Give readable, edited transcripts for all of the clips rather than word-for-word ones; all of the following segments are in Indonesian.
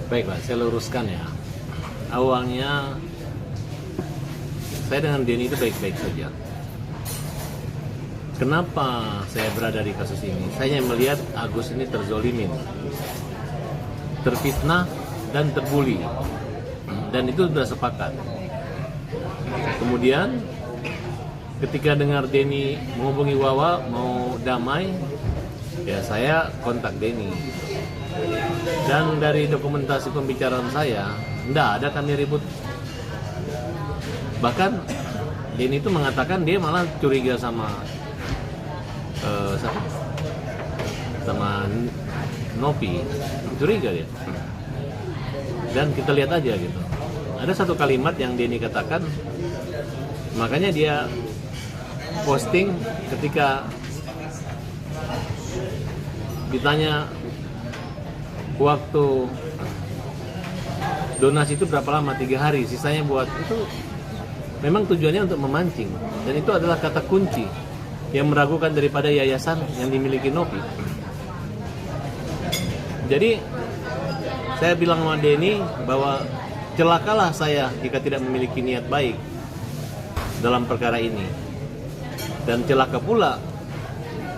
Baiklah, saya luruskan ya. Awalnya saya dengan Denny itu baik-baik saja. Kenapa saya berada di kasus ini? Saya melihat Agus ini terzolimin, terfitnah dan terbuli, dan itu sudah sepakat. Kemudian ketika dengar Denny menghubungi Wawa mau damai, ya saya kontak Denny. Dan dari dokumentasi pembicaraan saya, enggak ada kami ribut. Bahkan Denny itu mengatakan dia malah curiga sama Nopi, curiga dia. Dan kita lihat aja gitu. Ada satu kalimat yang Denny katakan, makanya dia posting ketika ditanya waktu donasi itu berapa lama, 3 hari, sisanya buat itu. Memang tujuannya untuk memancing, dan itu adalah kata kunci yang meragukan daripada yayasan yang dimiliki Nopi. Jadi saya bilang sama Denny bahwa celakalah saya jika tidak memiliki niat baik dalam perkara ini, dan celaka pula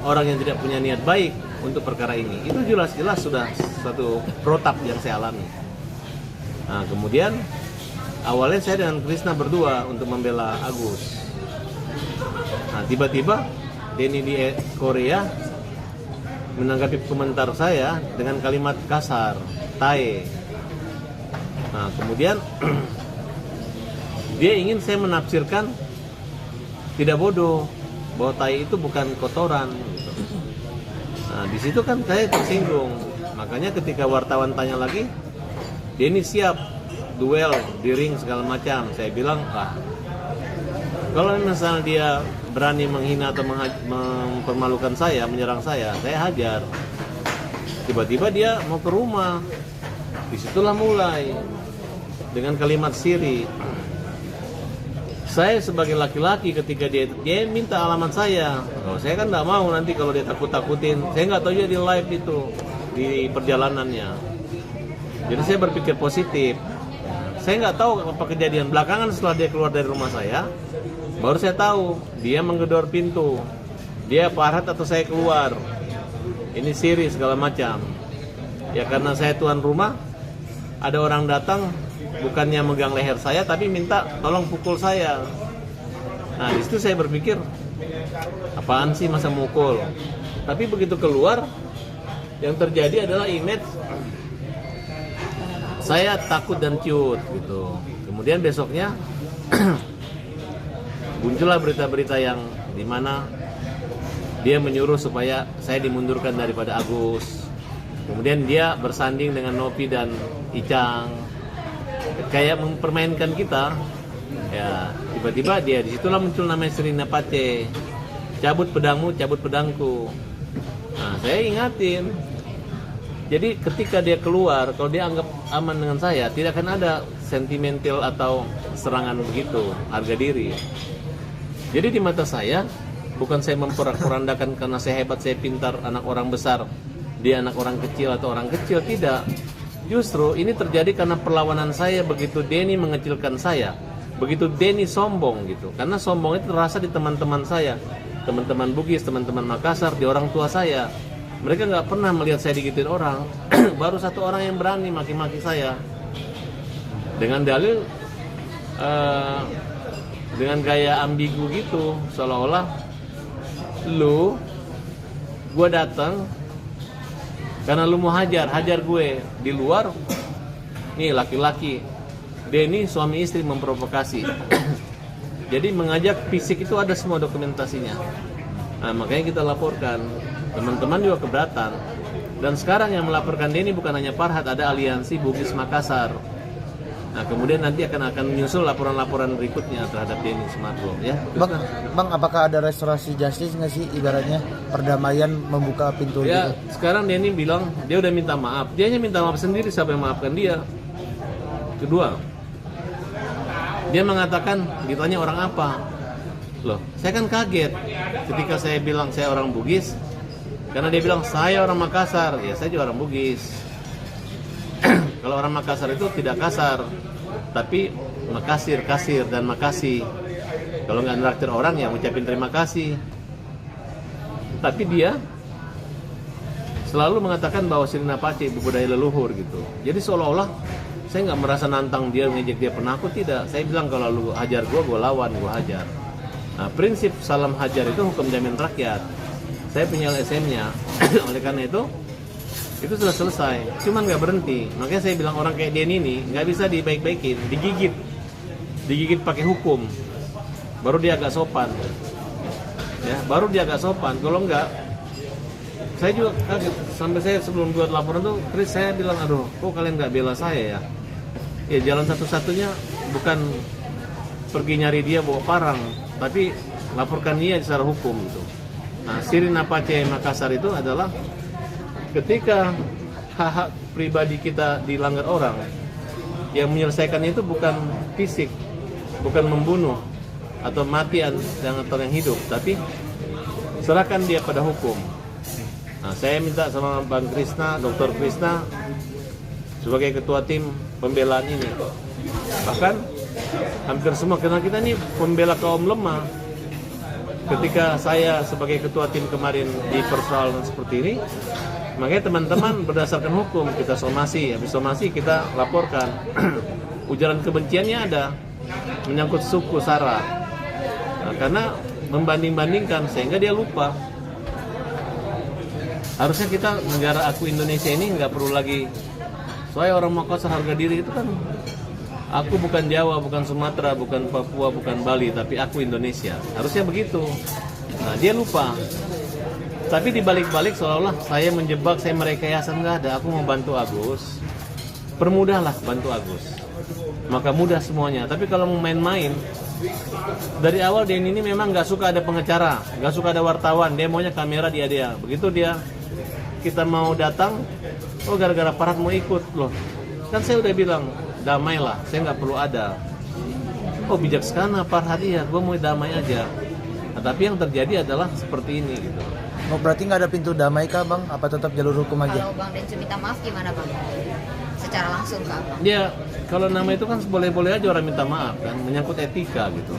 orang yang tidak punya niat baik untuk perkara ini. Itu jelas-jelas sudah satu protap yang saya alami. Nah, kemudian awalnya saya dengan Krisna berdua untuk membela Agus. Nah, tiba-tiba Denny di Korea menanggapi komentar saya dengan kalimat kasar, tae. Nah, kemudian dia ingin saya menafsirkan tidak bodoh, bahwa tae itu bukan kotoran. Nah, di situ kan saya tersinggung. Makanya ketika wartawan tanya lagi, Denny siap duel di ring segala macam. Saya bilang, kalau misalnya dia berani menghina atau mempermalukan saya, menyerang saya hajar. Tiba-tiba dia mau ke rumah. Disitulah mulai dengan kalimat siri. Saya sebagai laki-laki ketika dia minta alamat saya, saya kan nggak mau nanti kalau dia takut-takutin. Saya nggak tahu dia di live itu, di perjalanannya. Jadi saya berpikir positif. Saya nggak tahu apa kejadian belakangan setelah dia keluar dari rumah saya, baru saya tahu dia menggedor pintu. Dia Farhat atau saya keluar. Ini siri segala macam. Ya karena saya tuan rumah, ada orang datang bukannya megang leher saya tapi minta tolong pukul saya. Nah, di situ saya berpikir, apaan sih masa mukul? Tapi begitu keluar, yang terjadi adalah image saya takut dan ciut gitu. Kemudian besoknya muncullah berita-berita yang dimana dia menyuruh supaya saya dimundurkan daripada Agus. Kemudian dia bersanding dengan Nopi dan Icang, kayak mempermainkan kita. Ya, tiba-tiba dia disitulah muncul namanya Serina Pace. Cabut pedangmu, cabut pedangku. Nah, saya ingatin. Jadi ketika dia keluar, kalau dia anggap aman dengan saya, tidak akan ada sentimental atau serangan begitu, harga diri. Jadi di mata saya, bukan saya memporak-porandakan karena saya hebat, saya pintar, anak orang besar, dia anak orang kecil atau orang kecil, tidak. Justru ini terjadi karena perlawanan saya begitu Denny mengecilkan saya, begitu Denny sombong gitu. Karena sombong itu terasa di teman-teman saya, teman-teman Bugis, teman-teman Makassar, di orang tua saya. Mereka nggak pernah melihat saya digituin orang. Baru satu orang yang berani maki-maki saya dengan dalil dengan gaya ambigu gitu, seolah-olah gue datang karena lu mau hajar gue di luar. Nih laki-laki, Denny suami istri memprovokasi. Jadi mengajak fisik itu ada semua dokumentasinya. Nah, makanya kita laporkan. Teman-teman juga keberatan. Dan sekarang yang melaporkan Denny bukan hanya Farhat, ada aliansi Bugis Makassar. Nah, kemudian nanti akan menyusul laporan-laporan berikutnya terhadap Denny Sumargo, ya. Bang, apakah ada restorasi justice nggak sih, ibaratnya perdamaian membuka pintu ya, gitu? Sekarang Denny bilang dia udah minta maaf. Dia hanya minta maaf sendiri, siapa yang maafkan dia? Kedua, dia mengatakan, ditanya orang apa? Loh, saya kan kaget ketika saya bilang saya orang Bugis. Karena dia bilang saya orang Makassar, ya saya juga orang Bugis. Kalau orang Makassar itu tidak kasar, tapi makasir, kasir, dan makasih. Kalau nggak nraktir orang ya ngucapin terima kasih. Tapi dia selalu mengatakan bahwa Sirina Pace budaya leluhur gitu. Jadi seolah-olah saya nggak merasa nantang dia, ngejek dia penakut, tidak. Saya bilang kalau lu hajar gue lawan, gue hajar. Nah, prinsip salam hajar itu hukum jamin rakyat. Saya punya LSM-nya. Oleh karena itu sudah selesai. Cuman nggak berhenti. Makanya saya bilang orang kayak Denny ini nggak bisa dibaik-baikin, digigit pakai hukum. Baru dia agak sopan. Ya, baru dia agak sopan. Kalau nggak, saya juga kaget. Sampai saya sebelum buat laporan tuh, Chris, saya bilang, aduh, kok kalian nggak bela saya ya? Ya jalan satu-satunya bukan pergi nyari dia bawa parang, tapi laporkan dia secara hukum gitu. Nah, Sirina Pace Makassar itu adalah ketika hak-hak pribadi kita dilanggar orang, yang menyelesaikan itu bukan fisik, bukan membunuh atau matian atau yang hidup, tapi serahkan dia pada hukum. Nah, saya minta sama Bang Krisna, Dr. Krisna sebagai ketua tim pembelaan ini. Bahkan hampir semua, karena kita ini pembela kaum lemah. Ketika saya sebagai ketua tim kemarin dipersoalkan seperti ini, makanya teman-teman berdasarkan hukum kita somasi, habis somasi kita laporkan. Ujaran kebenciannya ada, menyangkut suku sara. Nah, karena membanding-bandingkan sehingga dia lupa. Harusnya kita negara aku Indonesia ini nggak perlu lagi. Soalnya orang Makassar harga diri itu kan, aku bukan Jawa, bukan Sumatera, bukan Papua, bukan Bali, tapi aku Indonesia. Harusnya begitu. Nah, dia lupa. Tapi dibalik-balik seolah-olah saya menjebak, saya merekayasa. Nggak ada, aku mau bantu Agus. Permudahlah bantu Agus, maka mudah semuanya. Tapi kalau mau main-main, dari awal Denny ini memang nggak suka ada pengacara, nggak suka ada wartawan. Dia maunya kamera dia. Begitu kita mau datang, oh gara-gara Farhad mau ikut loh. Kan saya udah bilang damailah, saya nggak perlu ada. Oh bijaksana Farhad, iya, gue mau damai aja. Nah, tapi yang terjadi adalah seperti ini gitu. Oh, berarti nggak ada pintu damai kah bang? Apa tetap jalur hukum aja? Kalau Bang Densu minta maaf gimana bang? Secara langsung ke abang? Ya kalau nama itu kan boleh-boleh aja orang minta maaf kan, menyangkut etika gitu.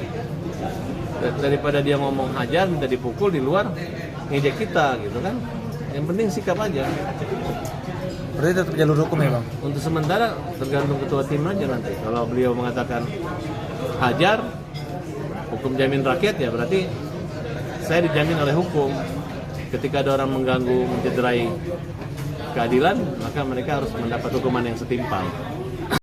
Daripada dia ngomong hajar, minta dipukul di luar, ngejek kita gitu kan. Yang penting sikap aja. Berarti tetap jalur hukum ya bang? Untuk sementara tergantung ketua tim aja nanti. Kalau beliau mengatakan hajar, hukum jamin rakyat, ya berarti saya dijamin oleh hukum. Ketika ada orang mengganggu, mencederai keadilan, maka mereka harus mendapat hukuman yang setimpal.